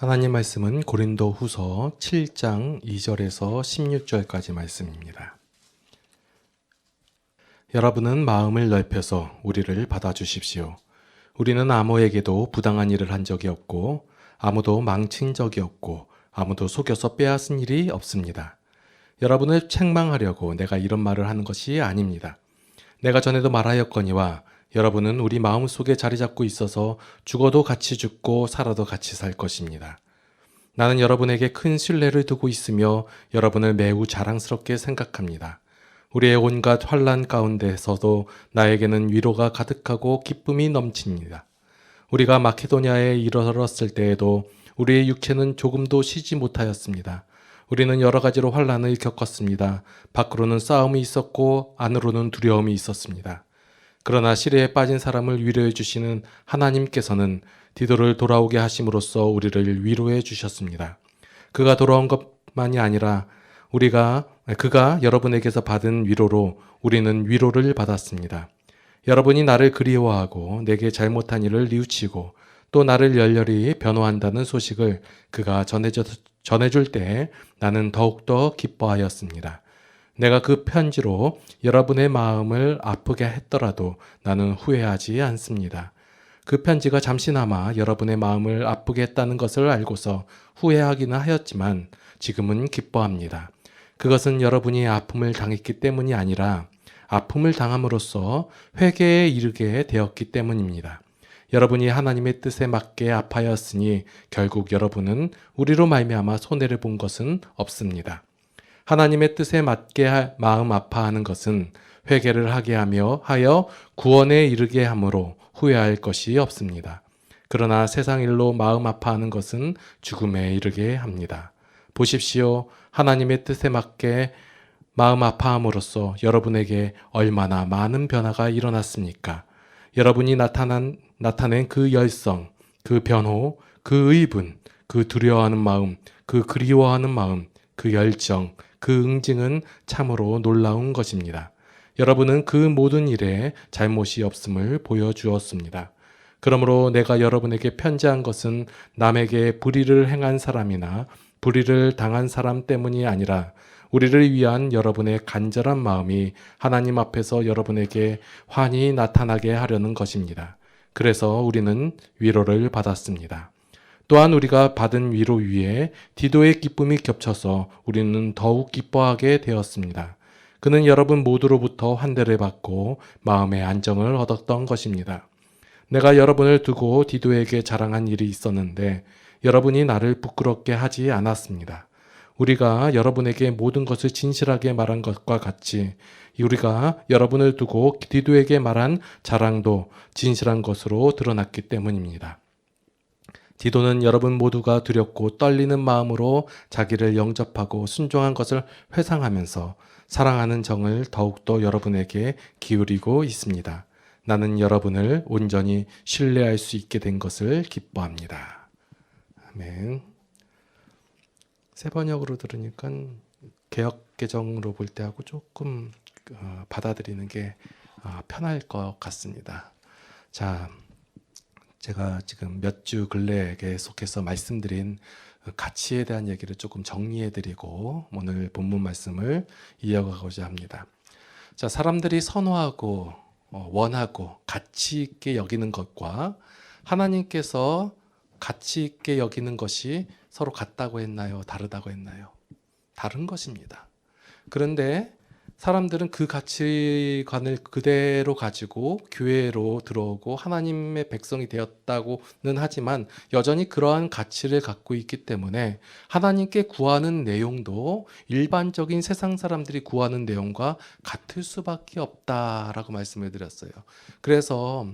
하나님 말씀은 고린도 후서 7장 2절에서 16절까지 말씀입니다. 여러분은 마음을 넓혀서 우리를 받아주십시오. 우리는 아무에게도 부당한 일을 한 적이 없고 아무도 망친 적이 없고 아무도 속여서 빼앗은 일이 없습니다. 여러분을 책망하려고 내가 이런 말을 하는 것이 아닙니다. 내가 전에도 말하였거니와 여러분은 우리 마음속에 자리 잡고 있어서 죽어도 같이 죽고 살아도 같이 살 것입니다. 나는 여러분에게 큰 신뢰를 두고 있으며 여러분을 매우 자랑스럽게 생각합니다. 우리의 온갖 환난 가운데서도 나에게는 위로가 가득하고 기쁨이 넘칩니다. 우리가 마케도냐에 이르렀을 때에도 우리의 육체는 조금도 쉬지 못하였습니다. 우리는 여러 가지로 환난을 겪었습니다. 밖으로는 싸움이 있었고 안으로는 두려움이 있었습니다. 그러나 시래에 빠진 사람을 위로해 주시는 하나님께서는 디도를 돌아오게 하심으로써 우리를 위로해 주셨습니다. 그가 돌아온 것만이 아니라 그가 여러분에게서 받은 위로로 우리는 위로를 받았습니다. 여러분이 나를 그리워하고 내게 잘못한 일을 뉘우치고 또 나를 열렬히 변호한다는 소식을 그가 전해줄 때 나는 더욱더 기뻐하였습니다. 내가 그 편지로 여러분의 마음을 아프게 했더라도 나는 후회하지 않습니다. 그 편지가 잠시나마 여러분의 마음을 아프게 했다는 것을 알고서 후회하기는 하였지만 지금은 기뻐합니다. 그것은 여러분이 아픔을 당했기 때문이 아니라 아픔을 당함으로써 회개에 이르게 되었기 때문입니다. 여러분이 하나님의 뜻에 맞게 아파하였으니 결국 여러분은 우리로 말미암아 손해를 본 것은 없습니다. 하나님의 뜻에 맞게 마음 아파하는 것은 회개를 하게 하여 구원에 이르게 함으로 후회할 것이 없습니다. 그러나 세상 일로 마음 아파하는 것은 죽음에 이르게 합니다. 보십시오. 하나님의 뜻에 맞게 마음 아파함으로써 여러분에게 얼마나 많은 변화가 일어났습니까? 여러분이 나타낸 그 열성, 그 변호, 그 의분, 그 두려워하는 마음, 그 그리워하는 마음, 그 열정, 그 응징은 참으로 놀라운 것입니다. 여러분은 그 모든 일에 잘못이 없음을 보여주었습니다. 그러므로 내가 여러분에게 편지한 것은 남에게 불의를 행한 사람이나 불의를 당한 사람 때문이 아니라 우리를 위한 여러분의 간절한 마음이 하나님 앞에서 여러분에게 환히 나타나게 하려는 것입니다. 그래서 우리는 위로를 받았습니다. 또한 우리가 받은 위로 위에 디도의 기쁨이 겹쳐서 우리는 더욱 기뻐하게 되었습니다. 그는 여러분 모두로부터 환대를 받고 마음의 안정을 얻었던 것입니다. 내가 여러분을 두고 디도에게 자랑한 일이 있었는데 여러분이 나를 부끄럽게 하지 않았습니다. 우리가 여러분에게 모든 것을 진실하게 말한 것과 같이 우리가 여러분을 두고 디도에게 말한 자랑도 진실한 것으로 드러났기 때문입니다. 디도는 여러분 모두가 두렵고 떨리는 마음으로 자기를 영접하고 순종한 것을 회상하면서 사랑하는 정을 더욱더 여러분에게 기울이고 있습니다. 나는 여러분을 온전히 신뢰할 수 있게 된 것을 기뻐합니다. 아멘. 새 번역으로 들으니까 개역 개정으로 볼 때하고 조금 받아들이는 게 편할 것 같습니다. 자, 제가 지금 몇 주 근래에 계속해서 말씀드린 가치에 대한 얘기를 조금 정리해드리고 오늘 본문 말씀을 이어가고자 합니다. 자, 사람들이 선호하고 원하고 가치 있게 여기는 것과 하나님께서 가치 있게 여기는 것이 서로 같다고 했나요? 다르다고 했나요? 다른 것입니다. 그런데 사람들은 그 가치관을 그대로 가지고 교회로 들어오고 하나님의 백성이 되었다고는 하지만 여전히 그러한 가치를 갖고 있기 때문에 하나님께 구하는 내용도 일반적인 세상 사람들이 구하는 내용과 같을 수밖에 없다라고 말씀을 드렸어요. 그래서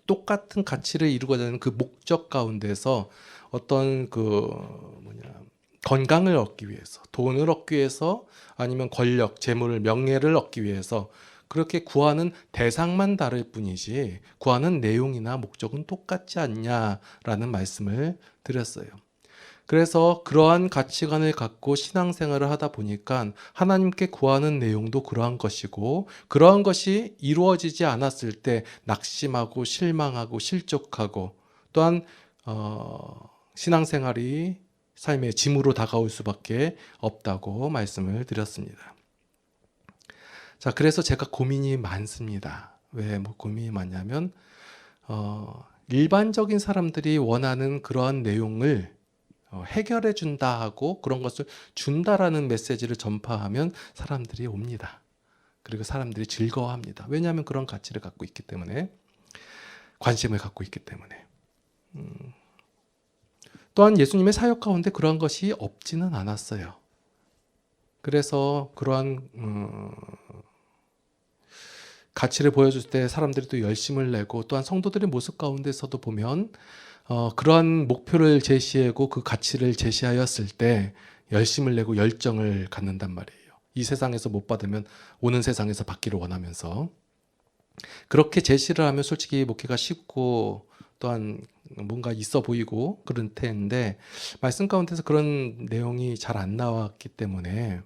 똑같은 가치를 이루고자 하는 그 목적 가운데서 어떤 건강을 얻기 위해서, 돈을 얻기 위해서, 아니면 권력, 재물, 명예를 얻기 위해서 그렇게 구하는 대상만 다를 뿐이지 구하는 내용이나 목적은 똑같지 않냐라는 말씀을 드렸어요. 그래서 그러한 가치관을 갖고 신앙생활을 하다 보니까 하나님께 구하는 내용도 그러한 것이고 그러한 것이 이루어지지 않았을 때 낙심하고 실망하고 실족하고 또한 신앙생활이 삶의 짐으로 다가올 수밖에 없다고 말씀을 드렸습니다. 자, 그래서 제가 고민이 많습니다. 왜 고민이 많냐면 일반적인 사람들이 원하는 그러한 내용을 해결해 준다 하고 그런 것을 준다라는 메시지를 전파하면 사람들이 옵니다. 그리고 사람들이 즐거워합니다. 왜냐하면 그런 가치를 갖고 있기 때문에, 관심을 갖고 있기 때문에. 또한 예수님의 사역 가운데 그런 것이 없지는 않았어요. 그래서 그러한 가치를 보여줄 때 사람들이 또 열심을 내고, 또한 성도들의 모습 가운데서도 보면 그러한 목표를 제시하고 그 가치를 제시하였을 때 열심을 내고 열정을 갖는단 말이에요. 이 세상에서 못 받으면 오는 세상에서 받기를 원하면서, 그렇게 제시를 하면 솔직히 목회가 쉽고 또한 뭔가 있어 보이고 그런 텐데, 말씀 가운데서 그런 내용이 잘 안 나왔기 때문에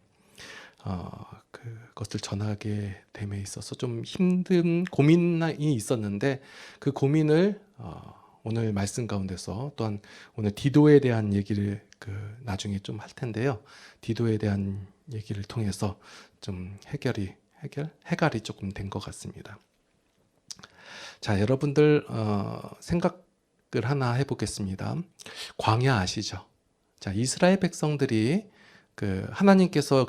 그것을 전하게 됨에 있어서 좀 힘든 고민이 있었는데, 그 고민을 오늘 말씀 가운데서, 또한 오늘 디도에 대한 얘기를 나중에 좀 할 텐데요. 디도에 대한 얘기를 통해서 좀 해결이 조금 된 것 같습니다. 자, 여러분들 생각을 하나 해보겠습니다. 광야 아시죠? 자, 이스라엘 백성들이 하나님께서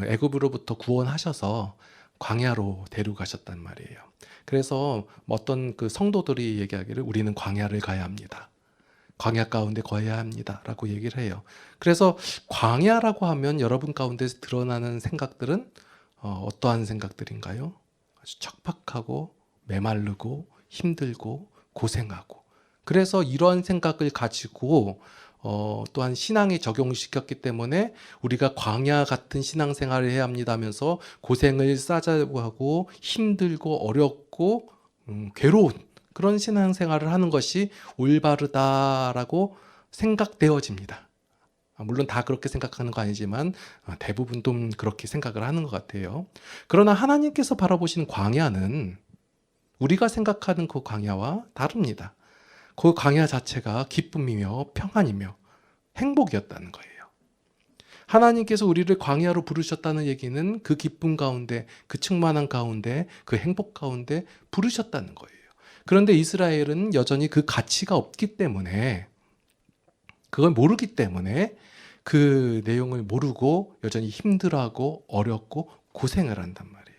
애굽으로부터 구원하셔서 광야로 데려가셨단 말이에요. 그래서 어떤 성도들이 얘기하기를 우리는 광야를 가야 합니다. 광야 가운데 거해야 합니다. 라고 얘기를 해요. 그래서 광야라고 하면 여러분 가운데서 드러나는 생각들은 어떠한 생각들인가요? 아주 척박하고 메마르고 힘들고 고생하고, 그래서 이러한 생각을 가지고 또한 신앙에 적용시켰기 때문에 우리가 광야 같은 신앙생활을 해야 합니다 하면서 고생을 싸자고 하고 힘들고 어렵고 괴로운 그런 신앙생활을 하는 것이 올바르다라고 생각되어집니다. 물론 다 그렇게 생각하는 거 아니지만 대부분 좀 그렇게 생각을 하는 것 같아요. 그러나 하나님께서 바라보시는 광야는 우리가 생각하는 그 광야와 다릅니다. 그 광야 자체가 기쁨이며 평안이며 행복이었다는 거예요. 하나님께서 우리를 광야로 부르셨다는 얘기는 그 기쁨 가운데, 그 충만한 가운데, 그 행복 가운데 부르셨다는 거예요. 그런데 이스라엘은 여전히 그 가치가 없기 때문에, 그걸 모르기 때문에 그 내용을 모르고 여전히 힘들어하고 어렵고 고생을 한단 말이에요.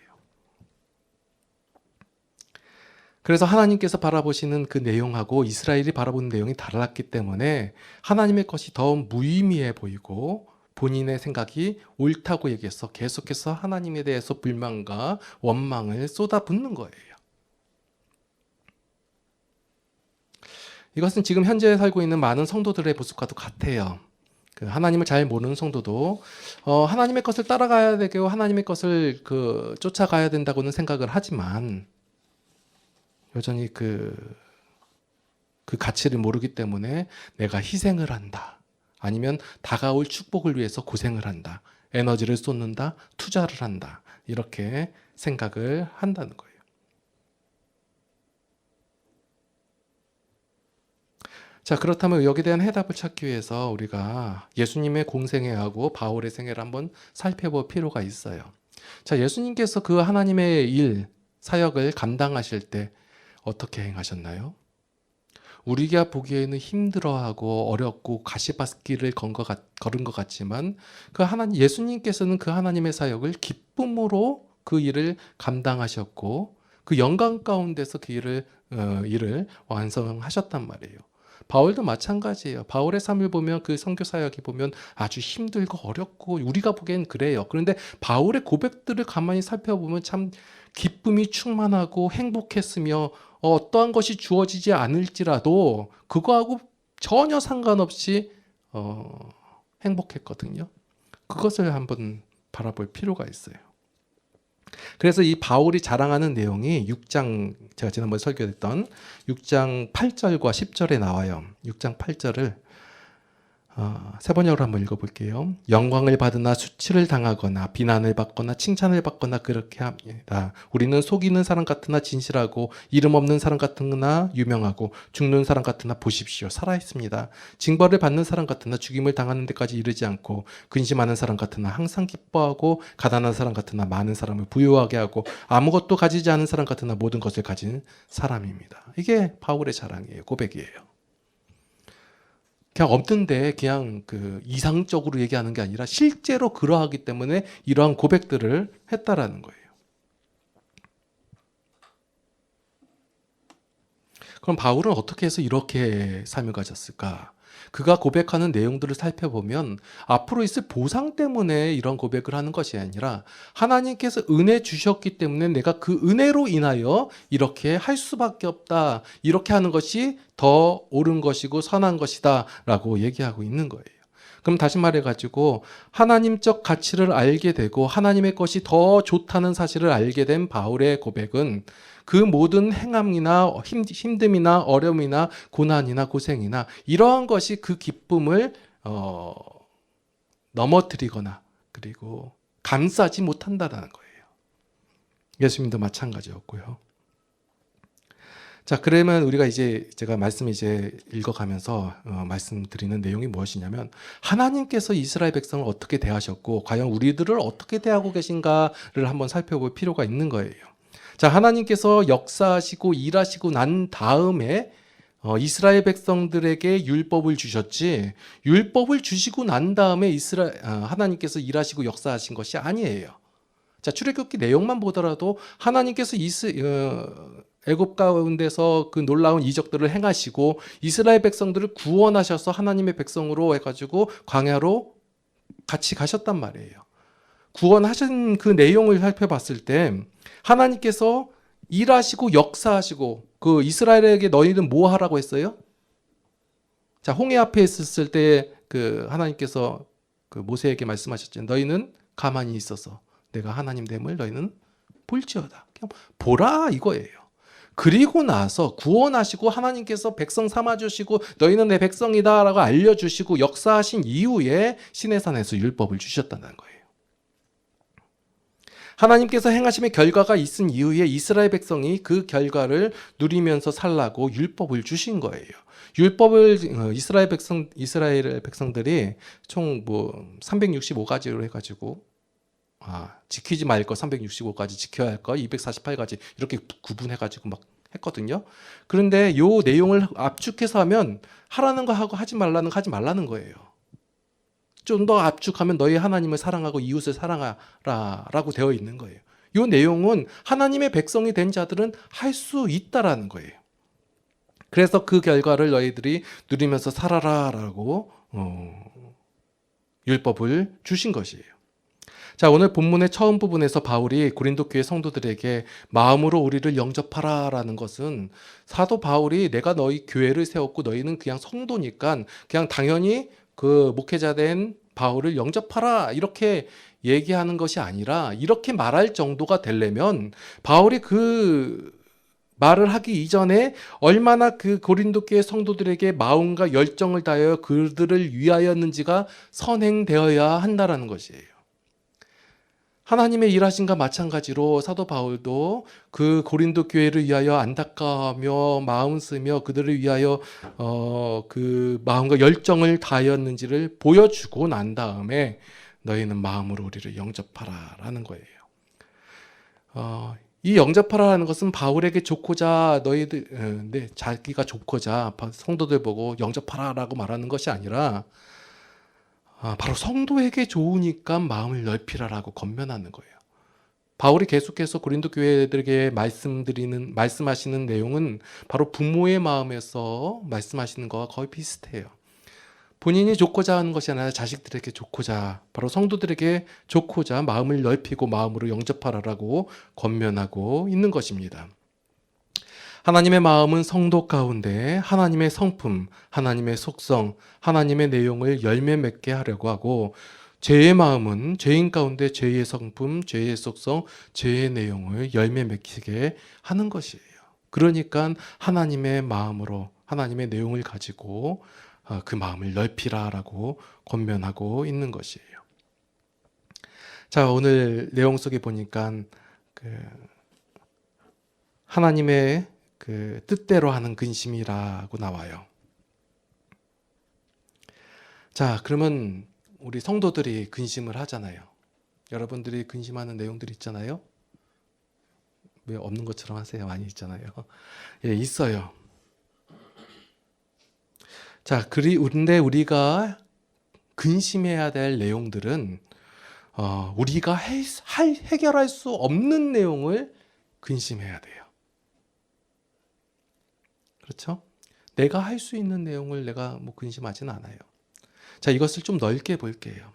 그래서 하나님께서 바라보시는 그 내용하고 이스라엘이 바라보는 내용이 달랐기 때문에 하나님의 것이 더 무의미해 보이고 본인의 생각이 옳다고 얘기해서 계속해서 하나님에 대해서 불만과 원망을 쏟아붓는 거예요. 이것은 지금 현재 살고 있는 많은 성도들의 모습과도 같아요. 하나님을 잘 모르는 성도도 하나님의 것을 따라가야 되고 하나님의 것을 쫓아가야 된다고는 생각을 하지만 여전히 그 가치를 모르기 때문에 내가 희생을 한다, 아니면 다가올 축복을 위해서 고생을 한다, 에너지를 쏟는다, 투자를 한다, 이렇게 생각을 한다는 거예요. 자, 그렇다면 여기에 대한 해답을 찾기 위해서 우리가 예수님의 공생애하고 바울의 생애를 한번 살펴볼 필요가 있어요. 자, 예수님께서 그 하나님의 일, 사역을 감당하실 때 어떻게 행하셨나요? 우리가 보기에는 힘들어하고 어렵고 가시밭길을 걸은 것 같지만 예수님께서는 그 하나님의 사역을 기쁨으로 그 일을 감당하셨고 그 영광 가운데서 그 일을 완성하셨단 말이에요. 바울도 마찬가지예요. 바울의 삶을 보면 그 선교 사역이 보면 아주 힘들고 어렵고 우리가 보기엔 그래요. 그런데 바울의 고백들을 가만히 살펴보면 참 기쁨이 충만하고 행복했으며 어떠한 것이 주어지지 않을지라도 그거하고 전혀 상관없이 행복했거든요. 그것을 한번 바라볼 필요가 있어요. 그래서 이 바울이 자랑하는 내용이 6장, 제가 지난번에 설교했던 6장 8절과 10절에 나와요. 6장 8절을 세 번역으로 한번 읽어볼게요. 영광을 받으나 수치를 당하거나 비난을 받거나 칭찬을 받거나 그렇게 합니다. 우리는 속이는 사람 같으나 진실하고 이름 없는 사람 같으나 유명하고 죽는 사람 같으나 보십시오. 살아있습니다. 징벌을 받는 사람 같으나 죽임을 당하는 데까지 이르지 않고 근심하는 사람 같으나 항상 기뻐하고 가난한 사람 같으나 많은 사람을 부유하게 하고 아무것도 가지지 않은 사람 같으나 모든 것을 가진 사람입니다. 이게 바울의 자랑이에요. 고백이에요. 그냥 없는데 그냥 그 이상적으로 얘기하는 게 아니라 실제로 그러하기 때문에 이러한 고백들을 했다라는 거예요. 그럼 바울은 어떻게 해서 이렇게 삶을 가졌을까? 그가 고백하는 내용들을 살펴보면 앞으로 있을 보상 때문에 이런 고백을 하는 것이 아니라 하나님께서 은혜 주셨기 때문에 내가 그 은혜로 인하여 이렇게 할 수밖에 없다. 이렇게 하는 것이 더 옳은 것이고 선한 것이다 라고 얘기하고 있는 거예요. 그럼 다시 말해가지고 하나님적 가치를 알게 되고 하나님의 것이 더 좋다는 사실을 알게 된 바울의 고백은 그 모든 행함이나 힘듦이나 어려움이나 고난이나 고생이나 이러한 것이 그 기쁨을 넘어뜨리거나 그리고 감싸지 못한다는 거예요. 예수님도 마찬가지였고요. 자, 그러면 우리가 이제 제가 말씀 이제 읽어가면서 말씀드리는 내용이 무엇이냐면 하나님께서 이스라엘 백성을 어떻게 대하셨고 과연 우리들을 어떻게 대하고 계신가를 한번 살펴볼 필요가 있는 거예요. 자, 하나님께서 역사하시고 일하시고 난 다음에 이스라엘 백성들에게 율법을 주셨지 율법을 주시고 난 다음에 하나님께서 일하시고 역사하신 것이 아니에요. 자, 출애굽기 내용만 보더라도 하나님께서 애굽 가운데서 그 놀라운 이적들을 행하시고 이스라엘 백성들을 구원하셔서 하나님의 백성으로 해가지고 광야로 같이 가셨단 말이에요. 구원하신 그 내용을 살펴봤을 때 하나님께서 일하시고 역사하시고 그 이스라엘에게 너희는 뭐 하라고 했어요? 자, 홍해 앞에 있었을 때 그 하나님께서 그 모세에게 말씀하셨죠. 너희는 가만히 있어서 내가 하나님 됨을 너희는 볼지어다. 그냥 보라 이거예요. 그리고 나서 구원하시고 하나님께서 백성 삼아주시고 너희는 내 백성이다 라고 알려주시고 역사하신 이후에 시내산에서 율법을 주셨다는 거예요. 하나님께서 행하심의 결과가 있은 이후에 이스라엘 백성이 그 결과를 누리면서 살라고 율법을 주신 거예요. 율법을 이스라엘 백성들이 총 뭐 365가지로 해가지고 지키지 말 거 365가지, 지켜야 할 거 248가지 이렇게 구분해가지고 막 했거든요. 그런데 요 내용을 압축해서 하면 하라는 거 하고 하지 말라는 거 하지 말라는 거예요. 좀 더 압축하면 너희 하나님을 사랑하고 이웃을 사랑하라 라고 되어 있는 거예요. 이 내용은 하나님의 백성이 된 자들은 할 수 있다라는 거예요. 그래서 그 결과를 너희들이 누리면서 살아라 라고 율법을 주신 것이에요. 자, 오늘 본문의 처음 부분에서 바울이 고린도 교회 성도들에게 마음으로 우리를 영접하라 라는 것은 사도 바울이 내가 너희 교회를 세웠고 너희는 그냥 성도니까 그냥 당연히 그 목회자 된 바울을 영접하라 이렇게 얘기하는 것이 아니라 이렇게 말할 정도가 되려면 바울이 그 말을 하기 이전에 얼마나 그 고린도 교회 성도들에게 마음과 열정을 다하여 그들을 위하였는지가 선행되어야 한다라는 것이에요. 하나님의 일하심과 마찬가지로 사도 바울도 그 고린도 교회를 위하여 안타까워하며 마음 쓰며 그들을 위하여 그 마음과 열정을 다하였는지를 보여주고 난 다음에 너희는 마음으로 우리를 영접하라라는 거예요. 이 영접하라는 것은 바울에게 좋고자 너희들 자기가 좋고자 성도들 보고 영접하라라고 말하는 것이 아니라 바로 성도에게 좋으니까 마음을 넓히라라고 권면하는 거예요. 바울이 계속해서 고린도 교회들에게 말씀하시는 내용은 바로 부모의 마음에서 말씀하시는 것과 거의 비슷해요. 본인이 좋고자 하는 것이 아니라 자식들에게 좋고자, 바로 성도들에게 좋고자 마음을 넓히고 마음으로 영접하라라고 권면하고 있는 것입니다. 하나님의 마음은 성도 가운데 하나님의 성품, 하나님의 속성, 하나님의 내용을 열매 맺게 하려고 하고 죄의 마음은 죄인 가운데 죄의 성품, 죄의 속성, 죄의 내용을 열매 맺히게 하는 것이에요. 그러니까 하나님의 마음으로 하나님의 내용을 가지고 그 마음을 넓히라라고 권면하고 있는 것이에요. 자, 오늘 내용 속에 보니까 하나님의 뜻대로 하는 근심이라고 나와요. 자, 그러면 우리 성도들이 근심을 하잖아요. 여러분들이 근심하는 내용들이 있잖아요. 왜 없는 것처럼 하세요? 많이 있잖아요. 예, 있어요. 자, 근데 우리가 근심해야 될 내용들은 우리가 해결할 수 없는 내용을 근심해야 돼요. 그렇죠? 내가 할 수 있는 내용을 내가 근심하지는 않아요. 자, 이것을 좀 넓게 볼게요.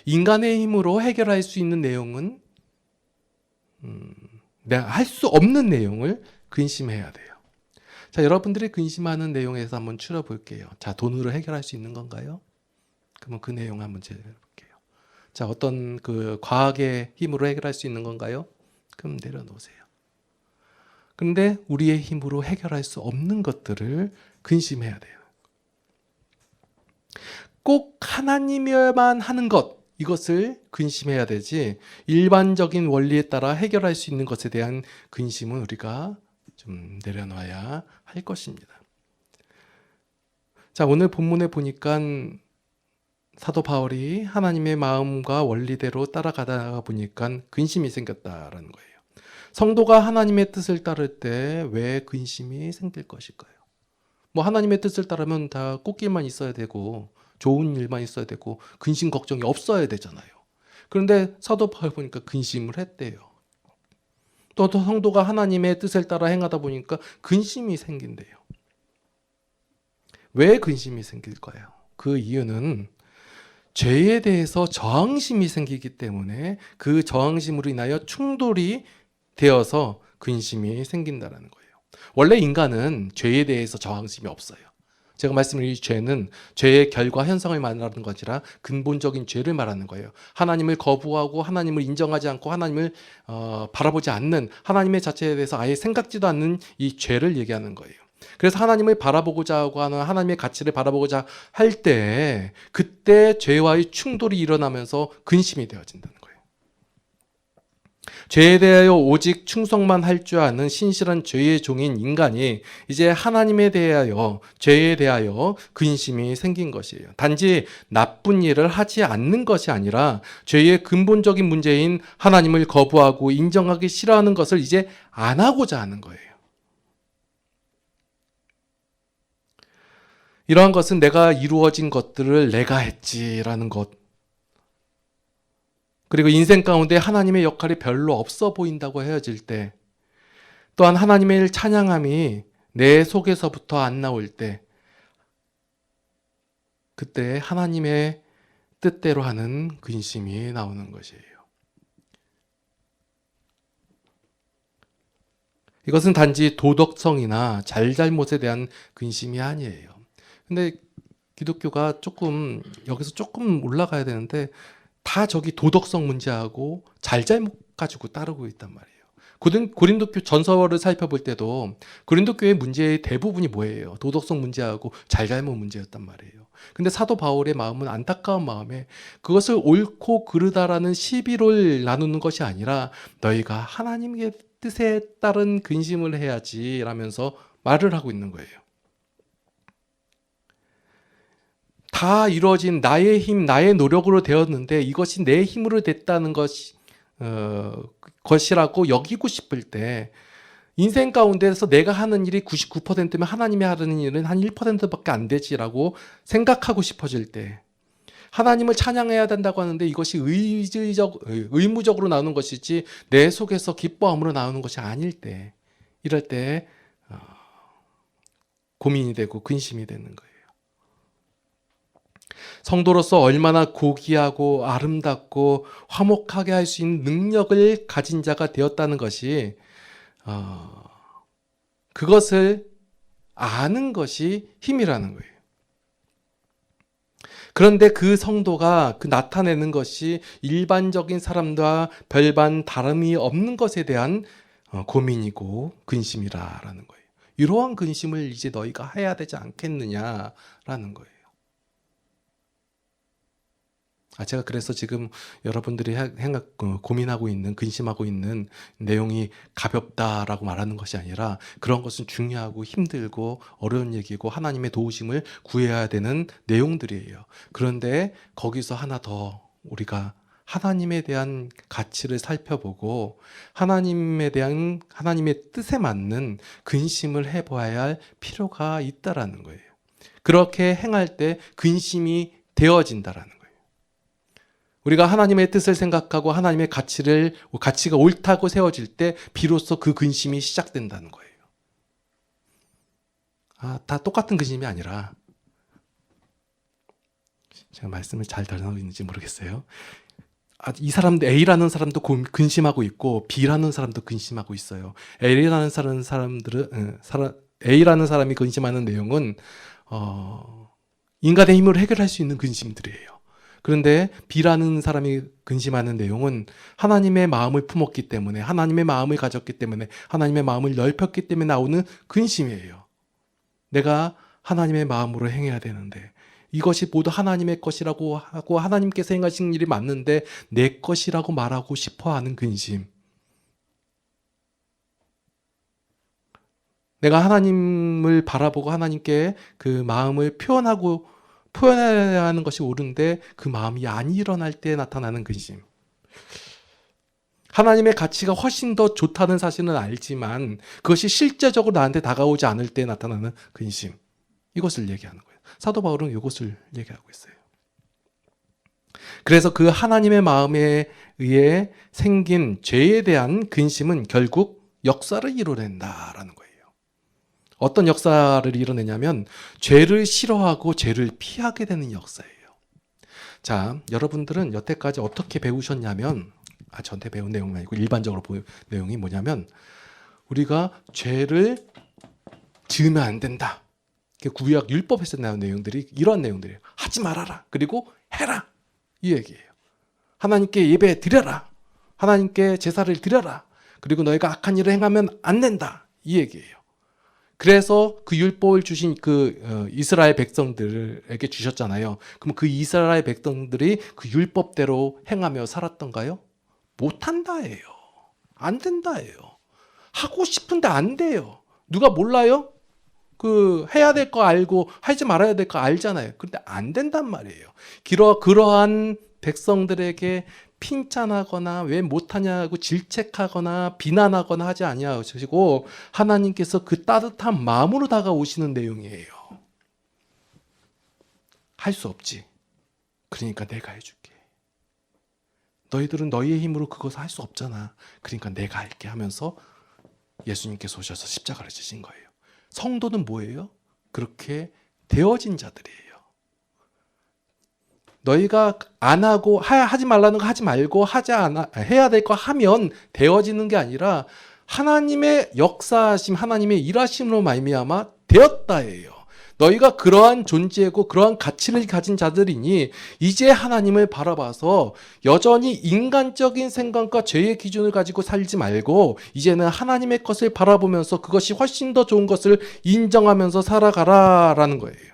인간의 힘으로 해결할 수 있는 내용은 내가 할 수 없는 내용을 근심해야 돼요. 자, 여러분들이 근심하는 내용에서 한번 추려볼게요. 자, 돈으로 해결할 수 있는 건가요? 그러면 그 내용 한번 제외해볼게요. 자, 어떤 과학의 힘으로 해결할 수 있는 건가요? 그럼 내려놓으세요. 그런데 우리의 힘으로 해결할 수 없는 것들을 근심해야 돼요. 꼭 하나님이어야만 하는 것, 이것을 근심해야 되지 일반적인 원리에 따라 해결할 수 있는 것에 대한 근심은 우리가 좀 내려놔야 할 것입니다. 자, 오늘 본문에 보니까 사도 바울이 하나님의 마음과 원리대로 따라가다 보니까 근심이 생겼다라는 거예요. 성도가 하나님의 뜻을 따를 때 왜 근심이 생길 것일까요? 하나님의 뜻을 따르면 다 꽃길만 있어야 되고 좋은 일만 있어야 되고 근심 걱정이 없어야 되잖아요. 그런데 사도 바울 보니까 근심을 했대요. 또 성도가 하나님의 뜻을 따라 행하다 보니까 근심이 생긴대요. 왜 근심이 생길까요? 그 이유는 죄에 대해서 저항심이 생기기 때문에 그 저항심으로 인하여 충돌이 되어서 근심이 생긴다는 거예요. 원래 인간은 죄에 대해서 저항심이 없어요. 제가 말씀드린 죄는 죄의 결과 현상을 말하는 것이라 근본적인 죄를 말하는 거예요. 하나님을 거부하고 하나님을 인정하지 않고 하나님을 바라보지 않는, 하나님의 자체에 대해서 아예 생각지도 않는 이 죄를 얘기하는 거예요. 그래서 하나님을 바라보고자 하고 하는 하나님의 가치를 바라보고자 할 때 그때 죄와의 충돌이 일어나면서 근심이 되어진다는 거예요. 죄에 대하여 오직 충성만 할 줄 아는 신실한 죄의 종인 인간이 이제 하나님에 대하여, 죄에 대하여 근심이 생긴 것이에요. 단지 나쁜 일을 하지 않는 것이 아니라 죄의 근본적인 문제인 하나님을 거부하고 인정하기 싫어하는 것을 이제 안 하고자 하는 거예요. 이러한 것은 내가 이루어진 것들을 내가 했지라는 것, 그리고 인생 가운데 하나님의 역할이 별로 없어 보인다고 헤어질 때, 또한 하나님의 찬양함이 내 속에서부터 안 나올 때, 그때 하나님의 뜻대로 하는 근심이 나오는 것이에요. 이것은 단지 도덕성이나 잘잘못에 대한 근심이 아니에요. 근데 기독교가 여기서 조금 올라가야 되는데, 다 저기 도덕성 문제하고 잘잘못 가지고 따르고 있단 말이에요. 고린도교 전서를 살펴볼 때도 고린도교의 문제의 대부분이 뭐예요? 도덕성 문제하고 잘잘못 문제였단 말이에요. 근데 사도 바울의 마음은 안타까운 마음에 그것을 옳고 그르다라는 시비를 나누는 것이 아니라 너희가 하나님의 뜻에 따른 근심을 해야지 라면서 말을 하고 있는 거예요. 다 이루어진 나의 힘, 나의 노력으로 되었는데 이것이 내 힘으로 됐다는 것이라고 여기고 싶을 때, 인생 가운데서 내가 하는 일이 99%면 하나님이 하는 일은 한 1%밖에 안 되지라고 생각하고 싶어질 때, 하나님을 찬양해야 된다고 하는데 이것이 의무적으로 나오는 것이지 내 속에서 기뻐함으로 나오는 것이 아닐 때, 이럴 때 고민이 되고 근심이 되는 거예요. 성도로서 얼마나 고귀하고 아름답고 화목하게 할 수 있는 능력을 가진 자가 되었다는 것이, 그것을 아는 것이 힘이라는 거예요. 그런데 그 성도가 나타내는 것이 일반적인 사람과 별반 다름이 없는 것에 대한 고민이고 근심이라는 거예요. 이러한 근심을 이제 너희가 해야 되지 않겠느냐라는 거예요. 제가 그래서 지금 여러분들이 고민하고 있는, 근심하고 있는 내용이 가볍다라고 말하는 것이 아니라 그런 것은 중요하고 힘들고 어려운 얘기고 하나님의 도우심을 구해야 되는 내용들이에요. 그런데 거기서 하나 더 우리가 하나님에 대한 가치를 살펴보고 하나님에 대한 하나님의 뜻에 맞는 근심을 해봐야 할 필요가 있다라는 거예요. 그렇게 행할 때 근심이 되어진다라는 거예요. 우리가 하나님의 뜻을 생각하고 하나님의 가치가 옳다고 세워질 때 비로소 그 근심이 시작된다는 거예요. 다 똑같은 근심이 아니라, 제가 말씀을 잘 전하고 있는지 모르겠어요. 이 사람도, A라는 사람도 근심하고 있고 B라는 사람도 근심하고 있어요. A라는 사람이 근심하는 내용은 인간의 힘으로 해결할 수 있는 근심들이에요. 그런데 B라는 사람이 근심하는 내용은 하나님의 마음을 품었기 때문에, 하나님의 마음을 가졌기 때문에, 하나님의 마음을 넓혔기 때문에 나오는 근심이에요. 내가 하나님의 마음으로 행해야 되는데, 이것이 모두 하나님의 것이라고 하고 하나님께서 행하신 일이 맞는데 내 것이라고 말하고 싶어하는 근심. 내가 하나님을 바라보고 하나님께 그 마음을 표현해야 하는 것이 옳은데 그 마음이 안 일어날 때 나타나는 근심. 하나님의 가치가 훨씬 더 좋다는 사실은 알지만 그것이 실제적으로 나한테 다가오지 않을 때 나타나는 근심. 이것을 얘기하는 거예요. 사도 바울은 이것을 얘기하고 있어요. 그래서 그 하나님의 마음에 의해 생긴 죄에 대한 근심은 결국 역사를 이뤄낸다라는 거예요. 어떤 역사를 이뤄내냐면 죄를 싫어하고 죄를 피하게 되는 역사예요. 자, 여러분들은 여태까지 어떻게 배우셨냐면, 저한테 배운 내용이 아니고 일반적으로 배운 내용이 뭐냐면, 우리가 죄를 지으면 안 된다. 구약 율법에서 나온 내용들이 이런 내용들이에요. 하지 말아라. 그리고 해라. 이 얘기예요. 하나님께 예배 드려라. 하나님께 제사를 드려라. 그리고 너희가 악한 일을 행하면 안 된다. 이 얘기예요. 그래서 그 율법을 주신 이스라엘 백성들에게 주셨잖아요. 그럼 그 이스라엘 백성들이 그 율법대로 행하며 살았던가요? 못한다예요. 안 된다예요. 하고 싶은데 안 돼요. 누가 몰라요? 해야 될 거 알고 하지 말아야 될 거 알잖아요. 그런데 안 된단 말이에요. 그러한 백성들에게 핀잔하거나 왜 못하냐고 질책하거나 비난하거나 하지 아니하시고 하나님께서 그 따뜻한 마음으로 다가오시는 내용이에요. 할 수 없지. 그러니까 내가 해줄게. 너희들은 너희의 힘으로 그것을 할 수 없잖아. 그러니까 내가 할게 하면서 예수님께서 오셔서 십자가를 지신 거예요. 성도는 뭐예요? 그렇게 되어진 자들이에요. 너희가 안 하고 하지 말라는 거 하지 말고 해야 될 거 하면 되어지는 게 아니라 하나님의 역사하심, 하나님의 일하심으로 말미암아 되었다예요. 너희가 그러한 존재고 그러한 가치를 가진 자들이니 이제 하나님을 바라봐서 여전히 인간적인 생각과 죄의 기준을 가지고 살지 말고 이제는 하나님의 것을 바라보면서 그것이 훨씬 더 좋은 것을 인정하면서 살아가라라는 거예요.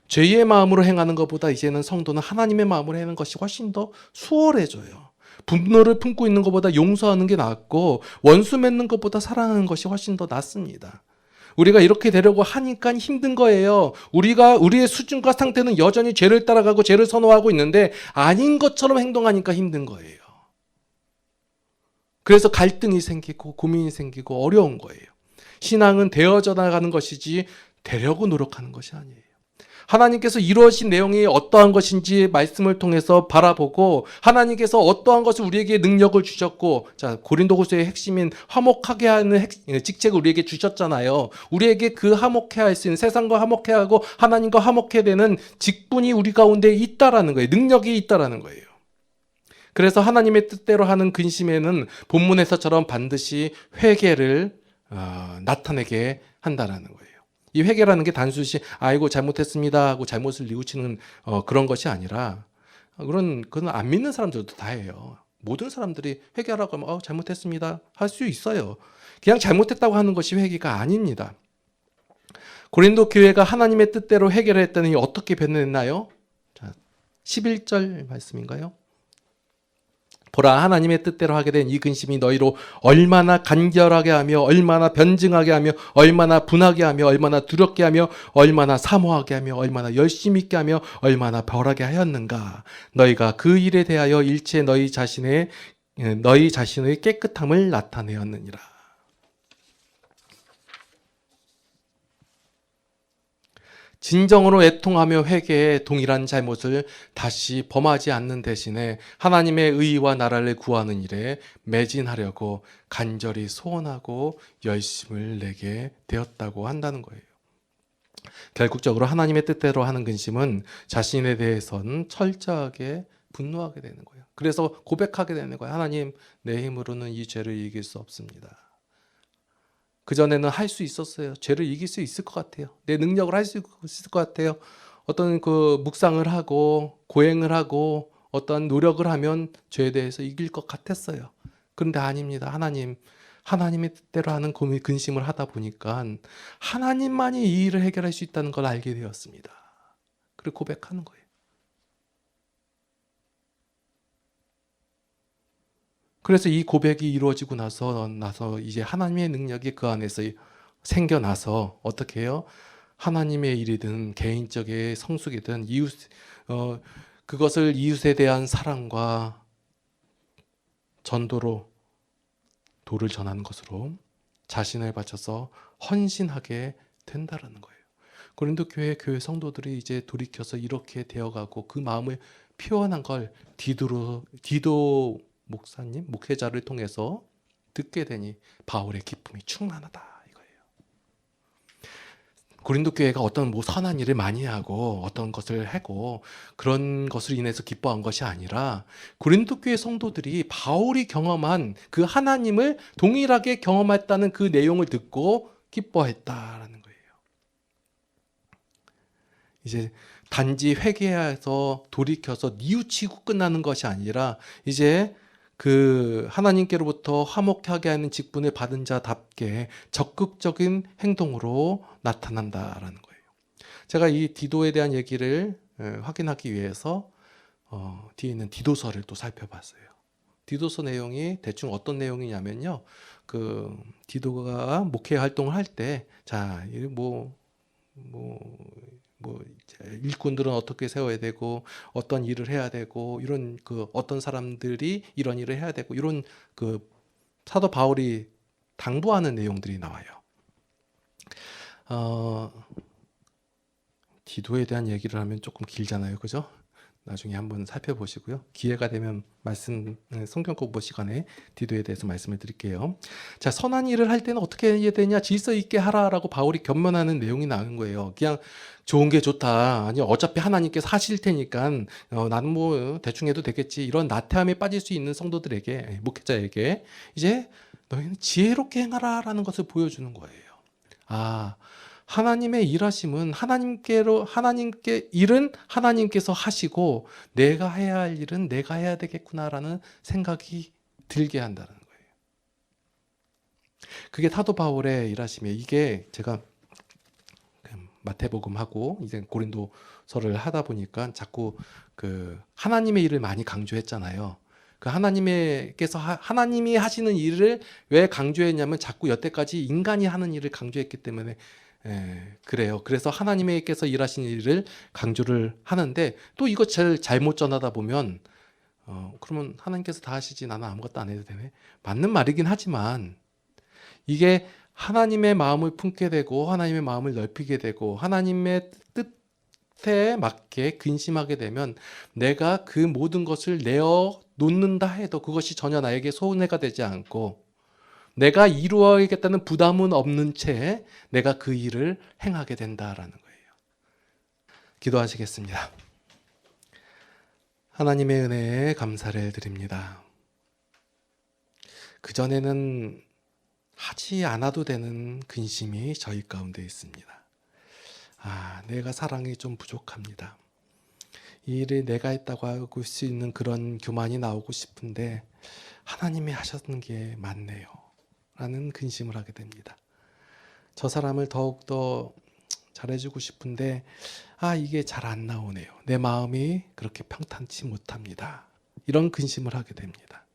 죄의 마음으로 행하는 것보다 이제는 성도는 하나님의 마음으로 행하는 것이 훨씬 더 수월해져요. 분노를 품고 있는 것보다 용서하는 게 낫고 원수 맺는 것보다 사랑하는 것이 훨씬 더 낫습니다. 우리가 이렇게 되려고 하니까 힘든 거예요. 우리의 수준과 상태는 여전히 죄를 따라가고 죄를 선호하고 있는데 아닌 것처럼 행동하니까 힘든 거예요. 그래서 갈등이 생기고 고민이 생기고 어려운 거예요. 신앙은 되어져 나가는 것이지 되려고 노력하는 것이 아니에요. 하나님께서 이루어진 내용이 어떠한 것인지 말씀을 통해서 바라보고 하나님께서 어떠한 것을 우리에게 능력을 주셨고, 자, 고린도후서의 핵심인 화목하게 하는 직책을 우리에게 주셨잖아요. 우리에게 그 화목해 할 수 있는, 세상과 화목해 하고 하나님과 화목해 되는 직분이 우리 가운데 있다라는 거예요. 능력이 있다라는 거예요. 그래서 하나님의 뜻대로 하는 근심에는 본문에서처럼 반드시 회개를 나타내게 한다라는 거예요. 이 회개라는 게 단순히 아이고 잘못했습니다 하고 잘못을 뉘우치는 그런 것이 아니라, 그건 안 믿는 사람들도 다 해요. 모든 사람들이 회개하라고 하면 잘못했습니다 할 수 있어요. 그냥 잘못했다고 하는 것이 회개가 아닙니다. 고린도 교회가 하나님의 뜻대로 해결했더니 어떻게 변했나요? 자, 11절 말씀인가요? 보라, 하나님의 뜻대로 하게 된 이 근심이 너희로 얼마나 간결하게 하며 얼마나 변증하게 하며 얼마나 분하게 하며 얼마나 두렵게 하며 얼마나 사모하게 하며 얼마나 열심히 있게 하며 얼마나 벌하게 하였는가. 너희가 그 일에 대하여 일체 너희 자신의 깨끗함을 나타내었느니라. 진정으로 애통하며 회개해 동일한 잘못을 다시 범하지 않는 대신에 하나님의 의와 나라를 구하는 일에 매진하려고 간절히 소원하고 열심을 내게 되었다고 한다는 거예요. 결국적으로 하나님의 뜻대로 하는 근심은 자신에 대해서는 철저하게 분노하게 되는 거예요. 그래서 고백하게 되는 거예요. 하나님, 내 힘으로는 이 죄를 이길 수 없습니다. 그전에는 할 수 있었어요. 죄를 이길 수 있을 것 같아요. 내 능력을 할 수 있을 것 같아요. 어떤 그 묵상을 하고 고행을 하고 어떤 노력을 하면 죄에 대해서 이길 것 같았어요. 그런데 아닙니다. 하나님의 뜻대로 하는 근심을 하다 보니까 하나님만이 이 일을 해결할 수 있다는 걸 알게 되었습니다. 그리고 고백하는 거예요. 그래서 이 고백이 이루어지고 나서 이제 하나님의 능력이 그 안에서 생겨나서 어떻게 해요? 하나님의 일이든 개인적인 성숙이든 그것을 이웃에 대한 사랑과 전도로 도를 전하는 것으로 자신을 바쳐서 헌신하게 된다라는 거예요. 고린도 교회 성도들이 이제 돌이켜서 이렇게 되어가고 그 마음을 표현한 걸 디도 목회자를 통해서 듣게 되니 바울의 기쁨이 충만하다 이거예요. 고린도 교회가 어떤 선한 일을 많이 하고 어떤 것을 하고 그런 것을 인해서 기뻐한 것이 아니라 고린도 교회 성도들이 바울이 경험한 그 하나님을 동일하게 경험했다는 그 내용을 듣고 기뻐했다라는 거예요. 이제 단지 회개해서 돌이켜서 뉘우치고 끝나는 것이 아니라 이제 그 하나님께로부터 화목하게 하는 직분을 받은 자답게 적극적인 행동으로 나타난다라는 거예요. 제가 이 디도에 대한 얘기를 확인하기 위해서 뒤에 있는 디도서를 또 살펴봤어요. 디도서 내용이 대충 어떤 내용이냐면요. 그 디도가 목회 활동을 할 때, 자, 일꾼들은 어떻게 세워야 되고 어떤 일을 해야 되고 이런 그 어떤 사람들이 이런 일을 해야 되고 이런 그 사도 바울이 당부하는 내용들이 나와요. 디도에 대한 얘기를 하면 조금 길잖아요, 그죠? 나중에 한번 살펴보시고요. 기회가 되면 성경 공부 시간에 디도에 대해서 말씀을 드릴게요. 자, 선한 일을 할 때는 어떻게 해야 되냐? 질서 있게 하라라고 바울이 견면하는 내용이 나온 거예요. 그냥 좋은 게 좋다. 아니, 어차피 하나님께서 하실 테니까 나는 뭐 대충 해도 되겠지. 이런 나태함에 빠질 수 있는 성도들에게, 목회자에게 이제 너희는 지혜롭게 행하라라는 것을 보여주는 거예요. 하나님의 일하심은 하나님께 일은 하나님께서 하시고 내가 해야 할 일은 내가 해야 되겠구나라는 생각이 들게 한다는 거예요. 그게 사도 바울의 일하심이에요. 이게 제가 마태복음하고 이제 고린도서를 하다 보니까 자꾸 그 하나님의 일을 많이 강조했잖아요. 그 하나님이 하시는 일을 왜 강조했냐면 자꾸 여태까지 인간이 하는 일을 강조했기 때문에 그래요. 그래서 하나님께서 일하시는 일을 강조를 하는데 또 이거 제일 잘못 전하다 보면 그러면 하나님께서 다 하시지 나는 아무것도 안 해도 되네. 맞는 말이긴 하지만 이게 하나님의 마음을 품게 되고 하나님의 마음을 넓히게 되고 하나님의 뜻에 맞게 근심하게 되면 내가 그 모든 것을 내어 놓는다 해도 그것이 전혀 나에게 손해가 되지 않고 내가 이루어야겠다는 부담은 없는 채 내가 그 일을 행하게 된다라는 거예요. 기도하시겠습니다. 하나님의 은혜에 감사를 드립니다. 그전에는 하지 않아도 되는 근심이 저희 가운데 있습니다. 내가 사랑이 좀 부족합니다. 이 일을 내가 했다고 할 수 있는 그런 교만이 나오고 싶은데 하나님이 하셨는 게 맞네요. 라는 근심을 하게 됩니다. 저 사람을 더욱더 잘해주고 싶은데 이게 잘 안 나오네요. 내 마음이 그렇게 평탄치 못합니다. 이런 근심을 하게 됩니다.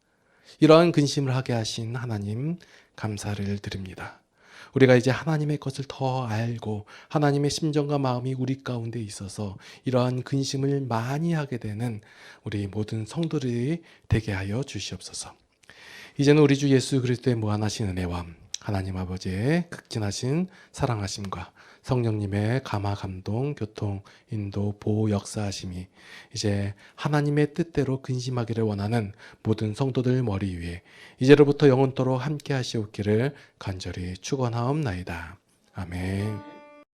이러한 근심을 하게 하신 하나님 감사를 드립니다. 우리가 이제 하나님의 것을 더 알고 하나님의 심정과 마음이 우리 가운데 있어서 이러한 근심을 많이 하게 되는 우리 모든 성도들이 되게 하여 주시옵소서. 이제는 우리 주 예수 그리스도의 무한하신 은혜와 하나님 아버지의 극진하신 사랑하심과 성령님의 감화, 감동, 교통, 인도, 보호, 역사하심이 이제 하나님의 뜻대로 근심하기를 원하는 모든 성도들 머리 위에 이제로부터 영원토록 함께 하시옵기를 간절히 축원하옵나이다. 아멘.